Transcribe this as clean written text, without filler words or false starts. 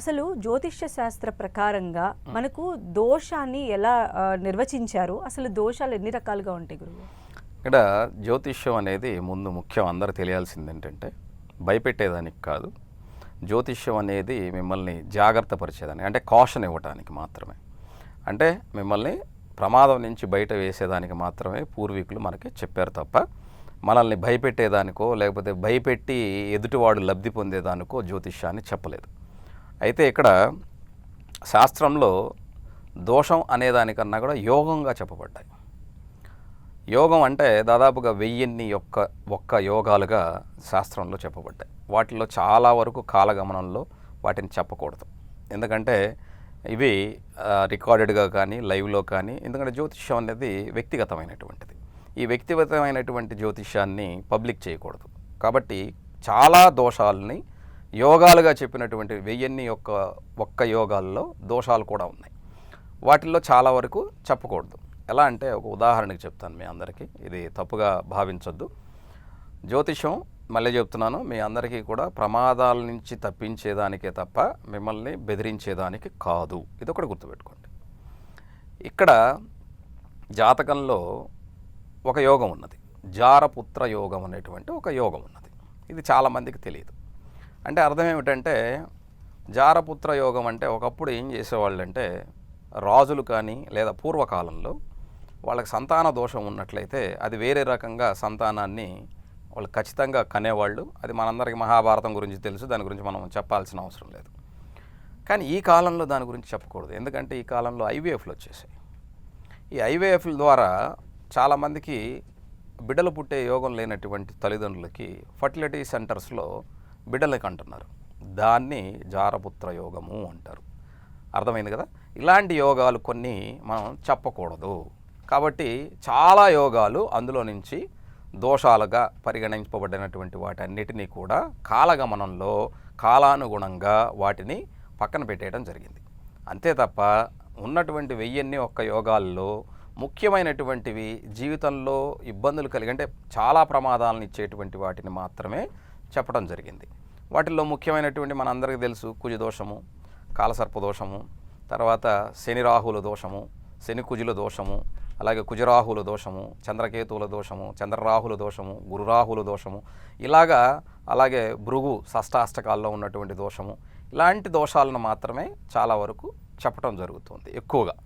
అసలు జ్యోతిష్య శాస్త్ర ప్రకారంగా మనకు దోషాన్ని ఎలా నిర్వచించారు? అసలు దోషాలు ఎన్ని రకాలుగా ఉంటాయి గురువు? ఇక్కడ జ్యోతిష్యం అనేది ముందు ముఖ్యం అందరూ తెలియాల్సింది ఏంటంటే భయపెట్టేదానికి కాదు. జ్యోతిష్యం అనేది మిమ్మల్ని జాగ్రత్త పరిచేదానికి, అంటే కాషన్ ఇవ్వటానికి మాత్రమే. అంటే మిమ్మల్ని ప్రమాదం నుంచి బయట వేసేదానికి మాత్రమే పూర్వీకులు మనకి చెప్పారు తప్ప మనల్ని భయపెట్టేదానికో లేకపోతే భయపెట్టి ఎదుటివాడు లబ్ధి పొందేదానికో జ్యోతిష్యాన్ని చెప్పలేదు. అయితే ఇక్కడ శాస్త్రంలో దోషం అనేదానికన్నా కూడా యోగంగా చెప్పబడ్డాయి. యోగం అంటే దాదాపుగా 1000 ఒక్క యోగాలుగా శాస్త్రంలో చెప్పబడ్డాయి. వాటిలో చాలా వరకు కాలగమనంలో వాటిని చెప్పకూడదు. ఎందుకంటే ఇవి రికార్డెడ్గా కానీ లైవ్లో కానీ, ఎందుకంటే జ్యోతిష్యం అనేది వ్యక్తిగతమైనటువంటిది. ఈ వ్యక్తిగతమైనటువంటి జ్యోతిష్యాన్ని పబ్లిక్ చేయకూడదు. కాబట్టి చాలా దోషాలని యోగాలుగా చెప్పినటువంటి 1000 ఒక్క యోగాల్లో దోషాలు కూడా ఉన్నాయి. వాటిల్లో చాలా వరకు చెప్పకూడదు. ఎలా అంటే ఒక ఉదాహరణకి చెప్తాను మీ అందరికీ, ఇది తప్పుగా భావించొద్దు. జ్యోతిషం మళ్ళీ చెప్తున్నాను, మీ అందరికీ కూడా ప్రమాదాల నుంచి తప్పించేదానికే తప్ప మిమ్మల్ని బెదిరించేదానికి కాదు. ఇది ఒకటి గుర్తుపెట్టుకోండి. ఇక్కడ జాతకంలో ఒక యోగం ఉన్నది, జారపుత్ర యోగం అనేటువంటి ఒక యోగం ఉన్నది. ఇది చాలామందికి తెలియదు. అంటే అర్థం ఏమిటంటే, జారపుత్ర యోగం అంటే ఒకప్పుడు ఏం చేసేవాళ్ళు అంటే, రాజులు కానీ లేదా పూర్వకాలంలో వాళ్ళకి సంతాన దోషం ఉన్నట్లయితే అది వేరే రకంగా సంతానాన్ని వాళ్ళు ఖచ్చితంగా కనేవాళ్ళు. అది మనందరికీ మహాభారతం గురించి తెలుసు, దాని గురించి మనం చెప్పాల్సిన అవసరం లేదు. కానీ ఈ కాలంలో దాని గురించి చెప్పకూడదు. ఎందుకంటే ఈ కాలంలో ఐవీఎఫ్లు వచ్చేసాయి. ఈ ఐవీఎఫ్ల ద్వారా చాలామందికి బిడ్డలు పుట్టే యోగం లేనటువంటి తల్లిదండ్రులకి ఫర్టిలిటీ సెంటర్స్లో బిడ్డలకి అంటున్నారు. దాన్ని జారపుత్ర యోగము అంటారు. అర్థమైంది కదా? ఇలాంటి యోగాలు కొన్ని మనం చెప్పకూడదు. కాబట్టి చాలా యోగాలు అందులో నుంచి దోషాలుగా పరిగణింపబడినటువంటి వాటన్నిటినీ కూడా కాలగమనంలో కాలానుగుణంగా వాటిని పక్కన పెట్టేయడం జరిగింది. అంతే తప్ప ఉన్నటువంటి 1001 యోగాల్లో ముఖ్యమైనటువంటివి, జీవితంలో ఇబ్బందులు కలిగి అంటే చాలా ప్రమాదాలను ఇచ్చేటువంటి వాటిని మాత్రమే చెప్పడం జరిగింది. వాటిల్లో ముఖ్యమైనటువంటి మనందరికీ తెలుసు, కుజదోషము, కాలసర్పదోషము, తర్వాత శని రాహుల దోషము, శని కుజుల దోషము, అలాగే కుజరాహుల దోషము, చంద్రకేతువుల దోషము, చంద్రరాహుల దోషము, గురురాహుల దోషము, ఇలాగా అలాగే భృగు షష్టాష్టకాల్లో ఉన్నటువంటి దోషము, ఇలాంటి దోషాలను మాత్రమే చాలా వరకు చెప్పడం జరుగుతుంది ఎక్కువగా.